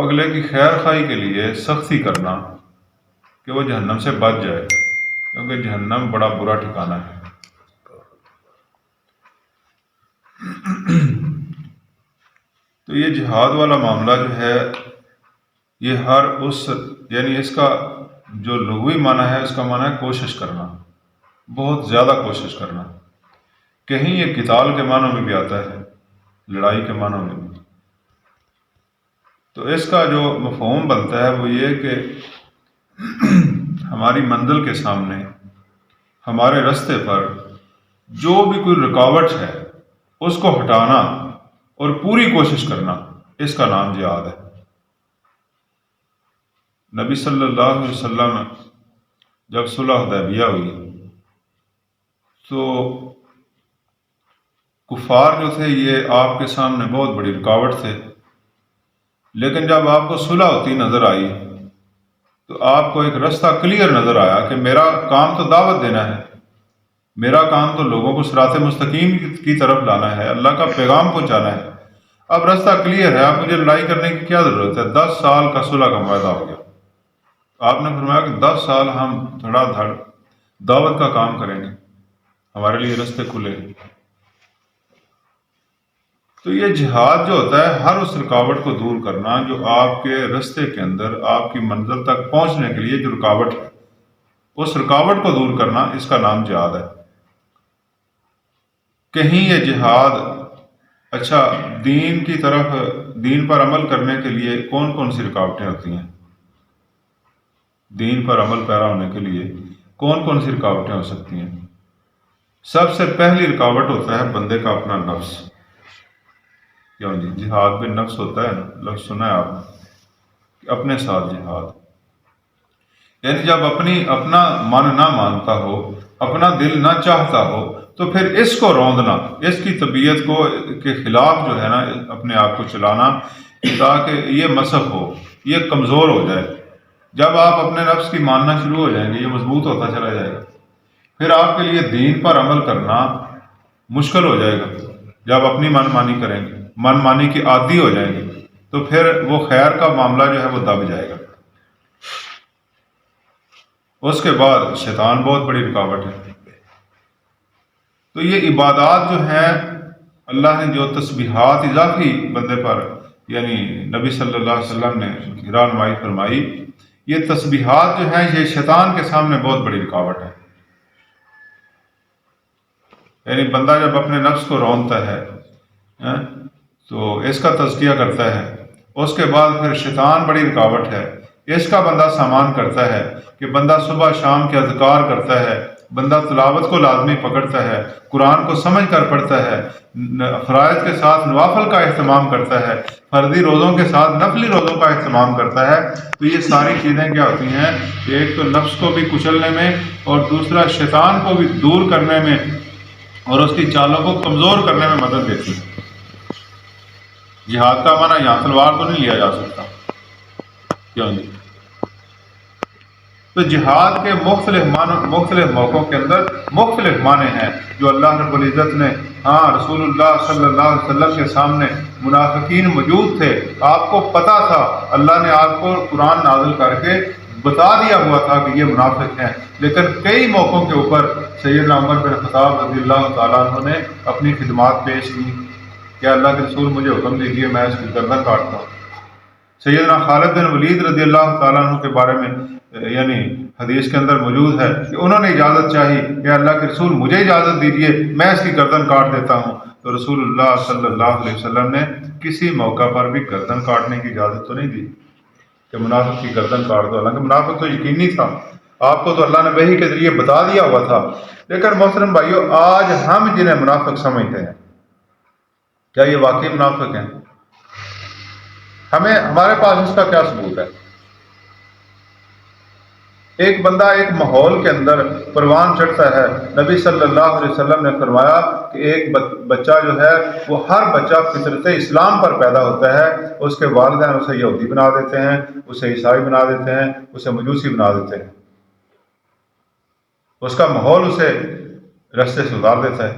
اگلے کی خیر خواہی کے لیے سختی کرنا کہ وہ جہنم سے بچ جائے، کیونکہ جہنم بڑا برا ٹھکانہ ہے۔ تو یہ جہاد والا معاملہ جو ہے، یہ ہر اس یعنی اس کا جو لغوی معنی ہے، اس کا معنی ہے کوشش کرنا، بہت زیادہ کوشش کرنا۔ کہیں یہ قتال کے معنوں میں بھی آتا ہے، لڑائی کے معنوں میں بھی۔ تو اس کا جو مفہوم بنتا ہے وہ یہ کہ ہماری منزل کے سامنے، ہمارے راستے پر جو بھی کوئی رکاوٹ ہے اس کو ہٹانا اور پوری کوشش کرنا، اس کا نام جہاد ہے۔ نبی صلی اللہ علیہ وسلم جب صلح حدیبیہ ہوئی تو کفار جو تھے یہ آپ کے سامنے بہت بڑی رکاوٹ تھے، لیکن جب آپ کو صلح ہوتی نظر آئی تو آپ کو ایک راستہ کلیئر نظر آیا کہ میرا کام تو دعوت دینا ہے، میرا کام تو لوگوں کو صراط مستقیم کی طرف لانا ہے، اللہ کا پیغام پہنچانا ہے۔ اب راستہ کلیئر ہے، اب مجھے لڑائی کرنے کی کیا ضرورت ہے؟ 10 سال کا صلح کا معاہدہ ہو گیا۔ آپ نے فرمایا کہ 10 سال ہم دھڑا دھڑ دعوت کا کام کریں گے، ہمارے لیے راستے کھلے۔ تو یہ جہاد جو ہوتا ہے، ہر اس رکاوٹ کو دور کرنا جو آپ کے راستے کے اندر آپ کی منزل تک پہنچنے کے لیے جو رکاوٹ ہے، اس رکاوٹ کو دور کرنا، اس کا نام جہاد ہے۔ کہیں یہ جہاد اچھا دین کی طرف، دین پر عمل کرنے کے لیے کون کون سی رکاوٹیں ہوتی ہیں؟ دین پر عمل پیرا ہونے کے لیے کون کون سی رکاوٹیں ہو سکتی ہیں؟ سب سے پہلی رکاوٹ ہوتا ہے بندے کا اپنا نفس۔ کیوں جی؟ جہاد بھی نفس ہوتا ہے نا، لفظ سنا ہے آپ نے، اپنے ساتھ جہاد، یعنی جب اپنا من نہ مانتا ہو، اپنا دل نہ چاہتا ہو، تو پھر اس کو روندنا، اس کی طبیعت کو کے خلاف جو ہے نا اپنے آپ کو چلانا، تاکہ یہ مسخ ہو، یہ کمزور ہو جائے۔ جب آپ اپنے نفس کی ماننا شروع ہو جائیں گے، یہ مضبوط ہوتا چلا جائے گا، پھر آپ کے لیے دین پر عمل کرنا مشکل ہو جائے گا۔ جب اپنی من مانی کریں گے، من مانی کی عادی ہو جائیں گے، تو پھر وہ خیر کا معاملہ جو ہے وہ دب جائے گا۔ اس کے بعد شیطان بہت بڑی رکاوٹ ہے۔ تو یہ عبادات جو ہیں، اللہ نے جو تسبیحات اضافی بندے پر یعنی نبی صلی اللہ علیہ وسلم نے رہنمائی فرمائی، یہ تسبیحات جو ہیں یہ شیطان کے سامنے بہت بڑی رکاوٹ ہے۔ یعنی بندہ جب اپنے نفس کو رونتا ہے تو اس کا تزکیہ کرتا ہے، اس کے بعد پھر شیطان بڑی رکاوٹ ہے۔ اس کا بندہ سامان کرتا ہے کہ بندہ صبح شام کے اذکار کرتا ہے، بندہ تلاوت کو لازمی پکڑتا ہے، قرآن کو سمجھ کر پڑھتا ہے، فرائض کے ساتھ نوافل کا اہتمام کرتا ہے، فرضی روزوں کے ساتھ نفلی روزوں کا اہتمام کرتا ہے۔ تو یہ ساری چیزیں کیا ہوتی ہیں کہ ایک تو نفس کو بھی کچلنے میں، اور دوسرا شیطان کو بھی دور کرنے میں اور اس کی چالوں کو کمزور کرنے میں مدد دیتی ہے۔ جہاد کا معنی یہاں تلوار تو نہیں لیا جا سکتا، کیوں نہیں؟ تو جہاد کے مختلف موقعوں کے اندر مختلف معنی ہیں جو اللہ رب العزت نے رسول اللہ صلی اللہ علیہ وسلم کے سامنے منافقین موجود تھے، آپ کو پتا تھا، اللہ نے آپ کو قرآن نازل کر کے بتا دیا ہوا تھا کہ یہ منافق ہیں، لیکن کئی موقعوں کے اوپر سیدنا عمر بن خطاب رضی اللہ تعالیٰ عنہ نے اپنی خدمات پیش کی کہ اللہ کے رسول مجھے حکم دیجیے، میں اس کی گردن کاٹتا ہوں۔ سیدنا خالد بن ولید رضی اللہ تعالیٰ عنہ کے بارے میں یعنی حدیث کے اندر موجود ہے کہ انہوں نے اجازت چاہی کہ اللہ کے رسول مجھے اجازت دیجیے، میں اس کی گردن کاٹ دیتا ہوں۔ تو رسول اللہ صلی اللہ علیہ وسلم نے کسی موقع پر بھی گردن کاٹنے کی اجازت تو نہیں دی کہ منافق کی گردن کاٹ دو، حالانکہ منافق تو یقینی تھا، آپ کو تو اللہ نے وحی کے ذریعے بتا دیا ہوا تھا۔ لیکن محترم بھائیو، آج ہم جنہیں منافق سمجھتے ہیں، کیا یہ واقعی منافق ہیں؟ ہمارے پاس اس کا کیا ثبوت ہے؟ ایک بندہ ایک ماحول کے اندر پروان چڑھتا ہے، نبی صلی اللہ علیہ وسلم نے فرمایا کہ ایک بچہ جو ہے وہ ہر بچہ فطرت اسلام پر پیدا ہوتا ہے، اس کے والدین اسے یہودی بنا دیتے ہیں، اسے عیسائی بنا دیتے ہیں، اسے مجوسی بنا دیتے ہیں، اس کا ماحول اسے رستے سے اتار دیتا ہے۔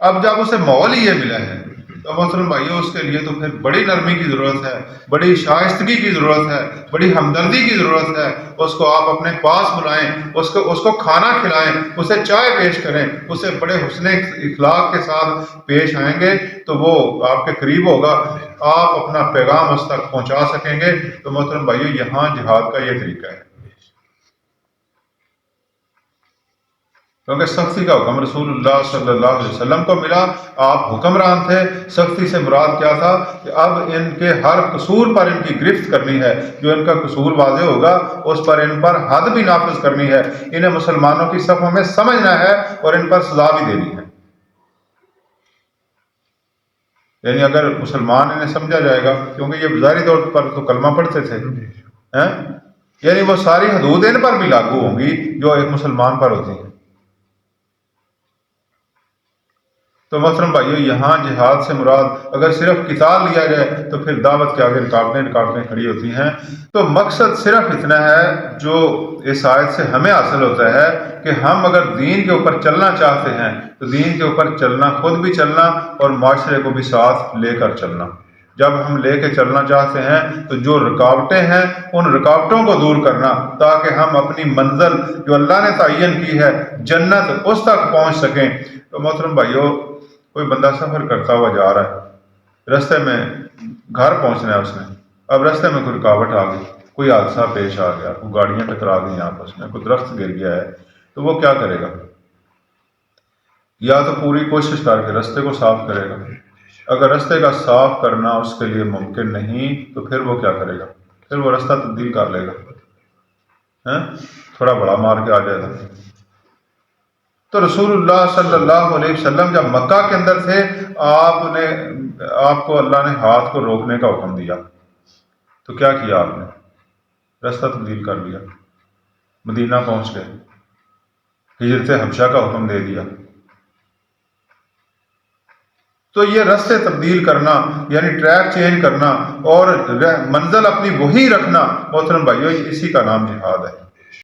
اب جب اسے ماحول ہی یہ ملا ہے تو محترم بھائیو اس کے لیے تو پھر بڑی نرمی کی ضرورت ہے، بڑی شائستگی کی ضرورت ہے، بڑی ہمدردی کی ضرورت ہے۔ اس کو آپ اپنے پاس بلائیں، اس کو کھانا کھلائیں، اسے چائے پیش کریں، اسے بڑے حسن اخلاق کے ساتھ پیش آئیں گے تو وہ آپ کے قریب ہوگا، آپ اپنا پیغام اس تک پہنچا سکیں گے۔ تو محترم بھائیو یہاں جہاد کا یہ طریقہ ہے، کیونکہ سختی کا حکم رسول اللہ صلی اللہ علیہ وسلم کو ملا، آپ حکمران تھے۔ سختی سے مراد کیا تھا کہ اب ان کے ہر قصور پر ان کی گرفت کرنی ہے، جو ان کا قصور واضح ہوگا اس پر ان پر حد بھی نافذ کرنی ہے، انہیں مسلمانوں کی صفوں میں سمجھنا ہے اور ان پر سزا بھی دینی ہے۔ یعنی اگر مسلمان انہیں سمجھا جائے گا، کیونکہ یہ ظاہری طور پر تو کلمہ پڑھتے تھے، یعنی وہ ساری حدود ان پر بھی لاگو ہوں گی جو ایک مسلمان پر ہوتی ہیں۔ تو محترم بھائیو یہاں جہاد سے مراد اگر صرف قتال لیا جائے تو پھر دعوت کے آگے رکاوٹیں کھڑی ہوتی ہیں۔ تو مقصد صرف اتنا ہے جو اس آیت سے ہمیں حاصل ہوتا ہے کہ ہم اگر دین کے اوپر چلنا چاہتے ہیں تو دین کے اوپر چلنا، خود بھی چلنا اور معاشرے کو بھی ساتھ لے کر چلنا۔ جب ہم لے کے چلنا چاہتے ہیں تو جو رکاوٹیں ہیں ان رکاوٹوں کو دور کرنا، تاکہ ہم اپنی منزل جو اللہ نے تعین کی ہے جنت، اس تک پہنچ سکیں۔ تو محترم بھائیو کوئی بندہ سفر کرتا ہوا جا رہا ہے، رستے میں گھر پہنچنا ہے اس نے، اب رستے میں کوئی رکاوٹ آ گئی، کوئی حادثہ پیش آ گیا، کوئی گاڑیاں ٹکرا گئی آپس میں، کوئی درخت گر گیا ہے، تو وہ کیا کرے گا؟ یا تو پوری کوشش کر کے رستے کو صاف کرے گا، اگر رستے کا صاف کرنا اس کے لیے ممکن نہیں تو پھر وہ کیا کرے گا؟ پھر وہ رستہ تبدیل کر لے گا، تھوڑا بڑا مار کے آ جائے گا۔ تو رسول اللہ صلی اللہ علیہ وسلم جب مکہ کے اندر تھے، آپ کو اللہ نے ہاتھ کو روکنے کا حکم دیا، تو کیا کیا آپ نے؟ رستہ تبدیل کر لیا، مدینہ پہنچ گئے، ہجرت حبشہ کا حکم دے دیا۔ تو یہ رستے تبدیل کرنا یعنی ٹریک چینج کرنا اور منزل اپنی وہی رکھنا، محترم بھائیو اسی کا نام جہاد ہے۔